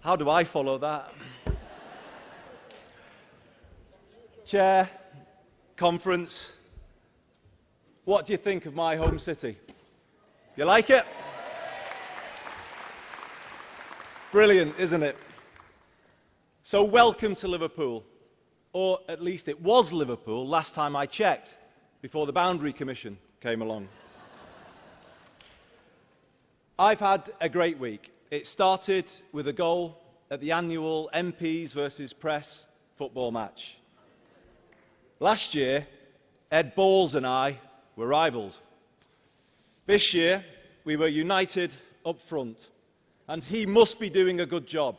How do I follow that? Chair, conference, what do you think of my home city? You like it? Brilliant, isn't it? So welcome to Liverpool, or at least it was Liverpool last time I checked, before the Boundary Commission came along. I've had a great week. It started with a goal at the annual MPs versus Press football match. Last year, Ed Balls and I were rivals. This year, we were united up front, and he must be doing a good job,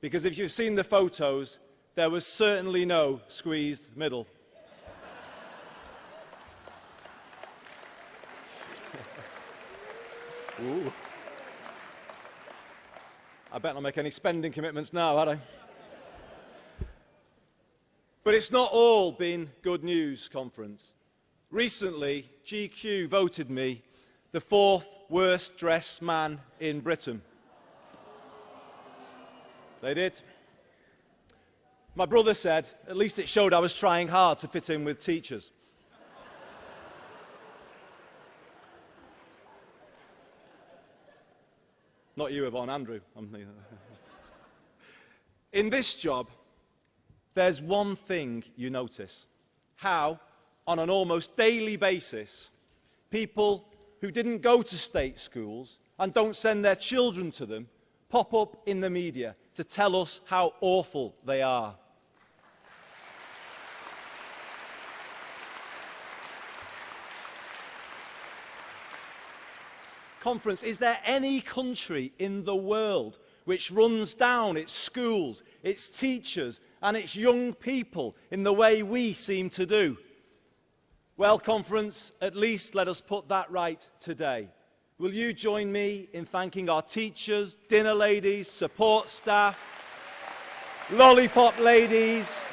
because if you've seen the photos, there was certainly no squeezed middle. Ooh. I better not make any spending commitments now, had I? But it's not all been good news, conference. Recently, GQ voted me the 4th worst dressed man in Britain. They did. My brother said, at least it showed I was trying hard to fit in with teachers. Not you, Yvonne, Andrew. In this job, there's one thing you notice. How, on an almost daily basis, people who didn't go to state schools and don't send their children to them pop up in the media to tell us how awful they are. Conference, is there any country in the world which runs down its schools, its teachers, and its young people in the way we seem to do? Well, conference, at least let us put that right today. Will you join me in thanking our teachers, dinner ladies, support staff, lollipop ladies,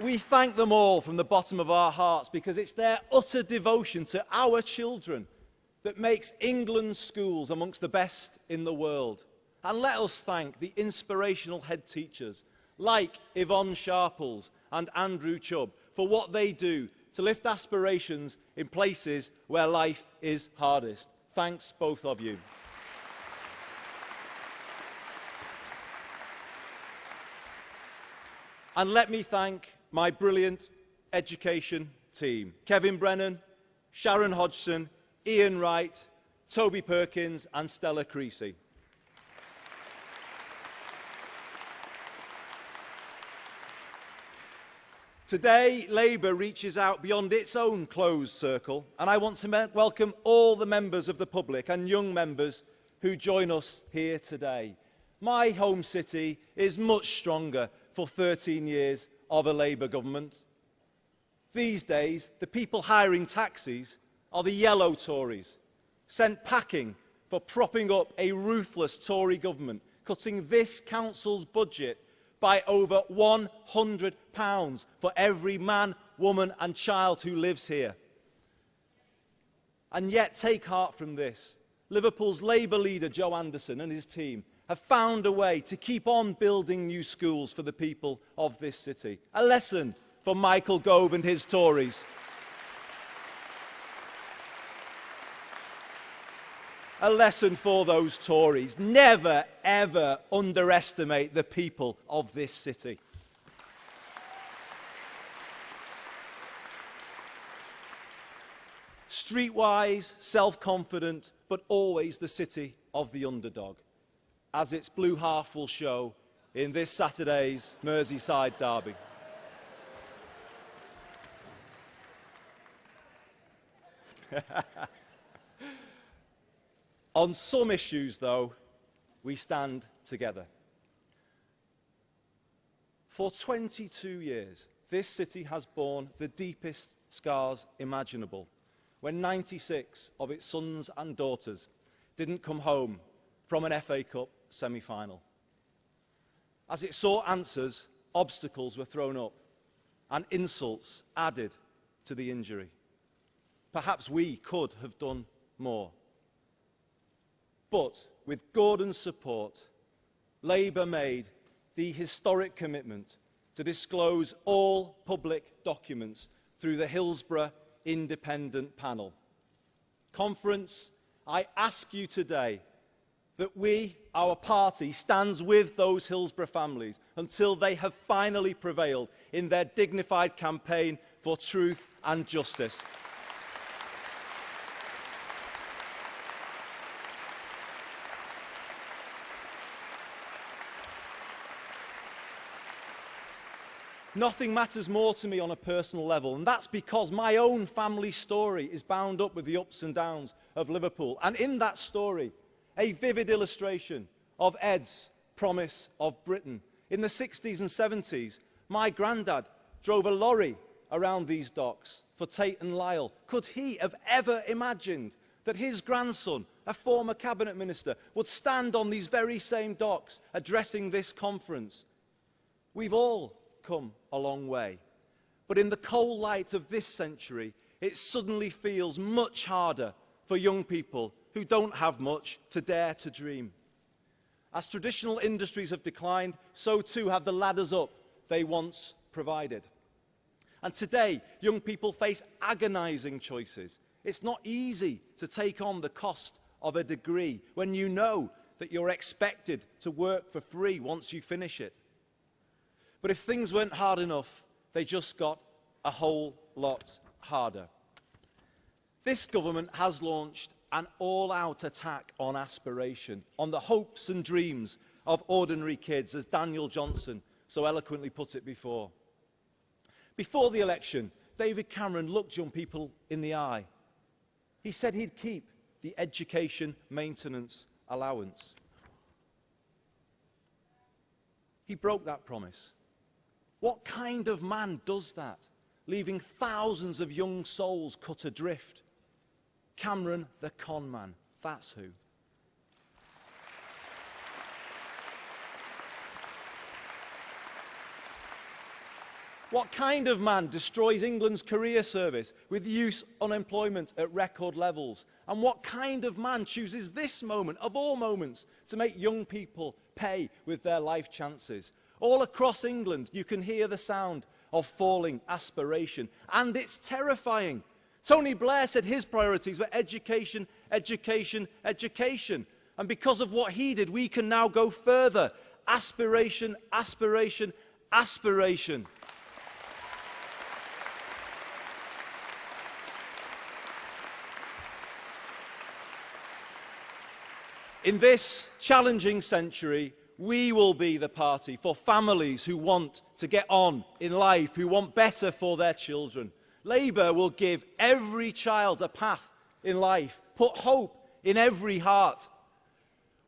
we thank them all from the bottom of our hearts, because it's their utter devotion to our children that makes England's schools amongst the best in the world. And let us thank the inspirational head teachers like Yvonne Sharples and Andrew Chubb for what they do to lift aspirations in places where life is hardest. Thanks, both of you. And let me thank my brilliant education team: Kevin Brennan, Sharon Hodgson, Ian Wright, Toby Perkins and Stella Creasy. Today, Labour reaches out beyond its own closed circle, and I want to welcome all the members of the public and young members who join us here today. My home city is much stronger for 13 years of a Labour government. These days, the people hiring taxis are the yellow Tories, sent packing for propping up a ruthless Tory government, cutting this council's budget by over £100 for every man, woman and child who lives here. And yet, take heart from this. Liverpool's Labour leader, Joe Anderson, and his team have found a way to keep on building new schools for the people of this city. A lesson for Michael Gove and his Tories. A lesson for those Tories: never, ever underestimate the people of this city. Streetwise, self-confident, but always the city of the underdog, as its blue half will show in this Saturday's Merseyside derby. On some issues, though, we stand together. For 22 years, this city has borne the deepest scars imaginable, when 96 of its sons and daughters didn't come home from an FA Cup semi-final. As it sought answers obstacles were thrown up and insults added to the injury. Perhaps we could have done more. But with Gordon's support, Labour made the historic commitment to disclose all public documents through the Hillsborough Independent Panel. Conference, I ask you today that we, our party, stands with those Hillsborough families until they have finally prevailed in their dignified campaign for truth and justice. Nothing matters more to me on a personal level, and that's because my own family story is bound up with the ups and downs of Liverpool. And in that story, a vivid illustration of Ed's promise of Britain. In the 60s and 70s, my granddad drove a lorry around these docks for Tate and Lyle. Could he have ever imagined that his grandson, a former cabinet minister, would stand on these very same docks addressing this conference? We've all come a long way. But in the cold light of this century, it suddenly feels much harder for young people who don't have much to dare to dream. As traditional industries have declined, so too have the ladders up they once provided. And today, young people face agonizing choices. It's not easy to take on the cost of a degree when you know that you're expected to work for free once you finish it. But if things weren't hard enough, they just got a whole lot harder. This government has launched an all-out attack on aspiration, on the hopes and dreams of ordinary kids, as Daniel Johnson so eloquently put it before. Before the election, David Cameron looked young people in the eye. He said he'd keep the education maintenance allowance. He broke that promise. What kind of man does that, leaving thousands of young souls cut adrift? Cameron the con man, that's who. What kind of man destroys England's career service with youth unemployment at record levels? And what kind of man chooses this moment, of all moments, to make young people pay with their life chances? All across England, you can hear the sound of falling aspiration, and it's terrifying. Tony Blair said his priorities were education, education, education. And because of what he did, we can now go further. Aspiration, aspiration, aspiration. In this challenging century, we will be the party for families who want to get on in life, who want better for their children. Labour will give every child a path in life, put hope in every heart.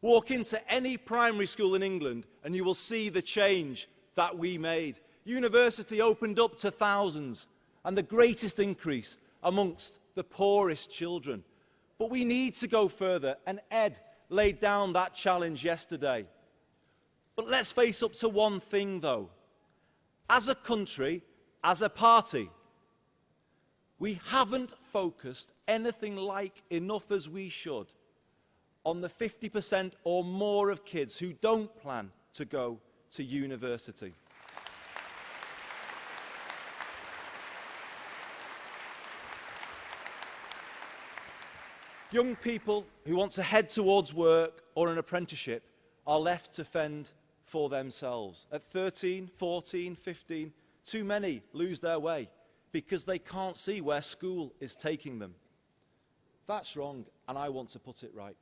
Walk into any primary school in England and you will see the change that we made. University opened up to thousands, and the greatest increase amongst the poorest children. But we need to go further, and Ed laid down that challenge yesterday. But let's face up to one thing, though. As a country, as a party, we haven't focused anything like enough as we should on the 50% or more of kids who don't plan to go to university. Young people who want to head towards work or an apprenticeship are left to fend for themselves. At 13, 14, 15, too many lose their way because they can't see where school is taking them. That's wrong, and I want to put it right.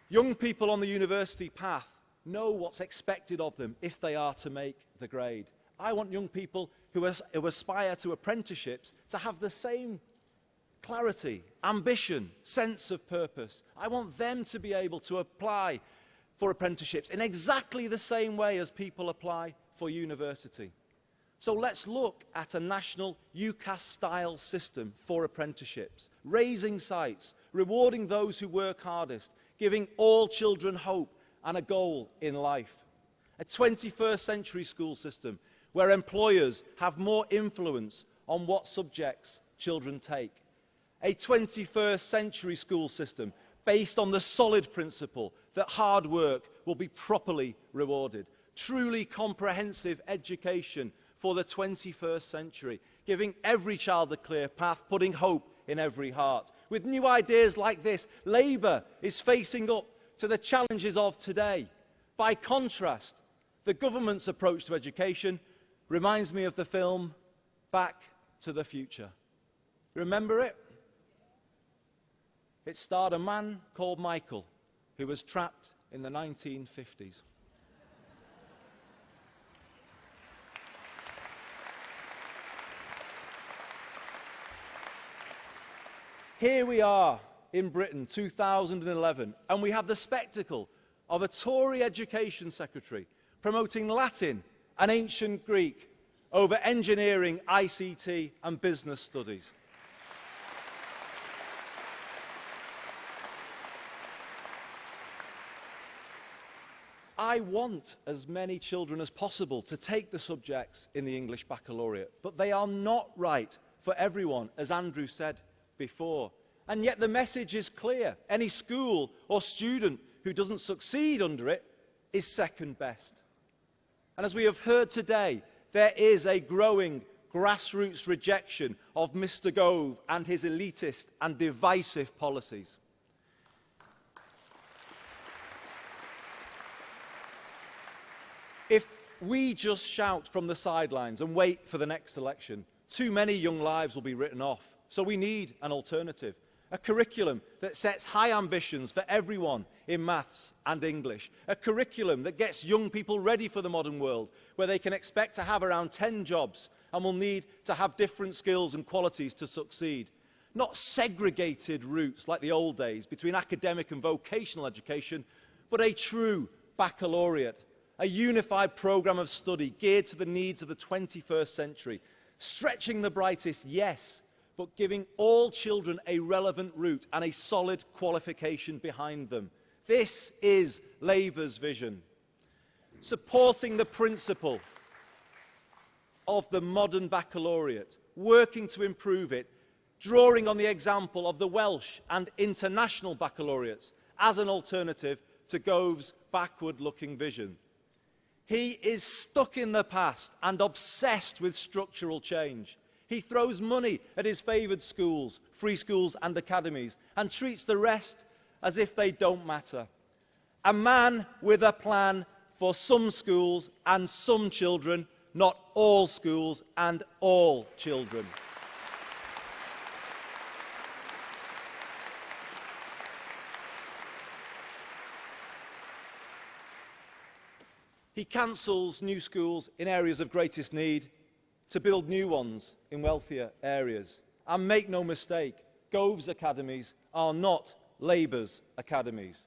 Young people on the university path know what's expected of them if they are to make the grade. I want young people who aspire to apprenticeships to have the same clarity, ambition, sense of purpose. I want them to be able to apply for apprenticeships in exactly the same way as people apply for university. So let's look at a national UCAS-style system for apprenticeships, raising sights, rewarding those who work hardest, giving all children hope and a goal in life. A 21st century school system where employers have more influence on what subjects children take. A 21st century school system based on the solid principle that hard work will be properly rewarded. Truly comprehensive education for the 21st century, giving every child a clear path, putting hope in every heart. With new ideas like this, Labour is facing up to the challenges of today. By contrast, the government's approach to education reminds me of the film Back to the Future. Remember it? It starred a man called Michael, who was trapped in the 1950s. Here we are in Britain, 2011, and we have the spectacle of a Tory education secretary promoting Latin and ancient Greek over engineering, ICT and business studies. I want as many children as possible to take the subjects in the English Baccalaureate, but they are not right for everyone, as Andrew said before. And yet the message is clear. Any school or student who doesn't succeed under it is second best. And as we have heard today, there is a growing grassroots rejection of Mr. Gove and his elitist and divisive policies. If we just shout from the sidelines and wait for the next election, too many young lives will be written off. So we need an alternative, a curriculum that sets high ambitions for everyone in maths and English, a curriculum that gets young people ready for the modern world, where they can expect to have around 10 jobs and will need to have different skills and qualities to succeed. Not segregated routes like the old days between academic and vocational education, but a true baccalaureate, a unified programme of study geared to the needs of the 21st century, stretching the brightest, yes, but giving all children a relevant route and a solid qualification behind them. This is Labour's vision. Supporting the principle of the modern baccalaureate, working to improve it, drawing on the example of the Welsh and international baccalaureates as an alternative to Gove's backward-looking vision. He is stuck in the past and obsessed with structural change. He throws money at his favoured schools, free schools and academies, and treats the rest as if they don't matter. A man with a plan for some schools and some children, not all schools and all children. He cancels new schools in areas of greatest need to build new ones in wealthier areas. And make no mistake, Gove's academies are not Labour's academies.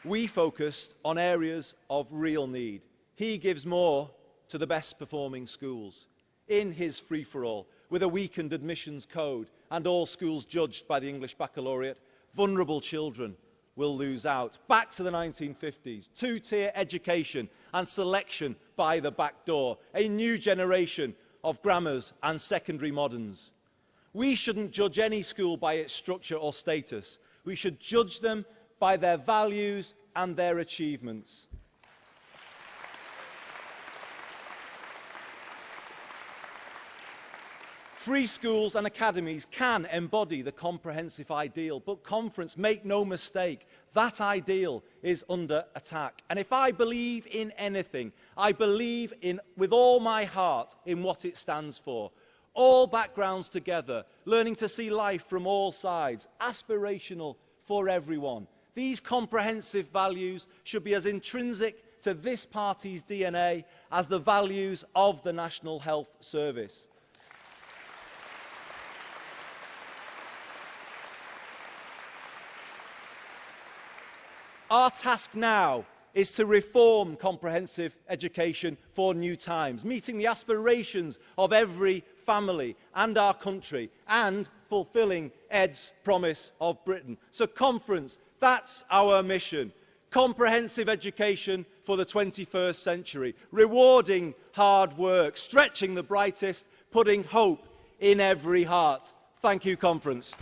We focused on areas of real need. He gives more to the best performing schools. In his free-for-all, with a weakened admissions code and all schools judged by the English Baccalaureate, vulnerable children will lose out. Back to the 1950s, two-tier education and selection by the back door, a new generation of grammars and secondary moderns. We shouldn't judge any school by its structure or status. We should judge them by their values and their achievements. Free schools and academies can embody the comprehensive ideal, but conference, make no mistake, that ideal is under attack. And if I believe in anything, I believe in, with all my heart, in what it stands for. All backgrounds together, learning to see life from all sides, aspirational for everyone. These comprehensive values should be as intrinsic to this party's DNA as the values of the National Health Service. Our task now is to reform comprehensive education for new times, meeting the aspirations of every family and our country, and fulfilling Ed's promise of Britain. So conference, that's our mission. Comprehensive education for the 21st century, rewarding hard work, stretching the brightest, putting hope in every heart. Thank you, conference.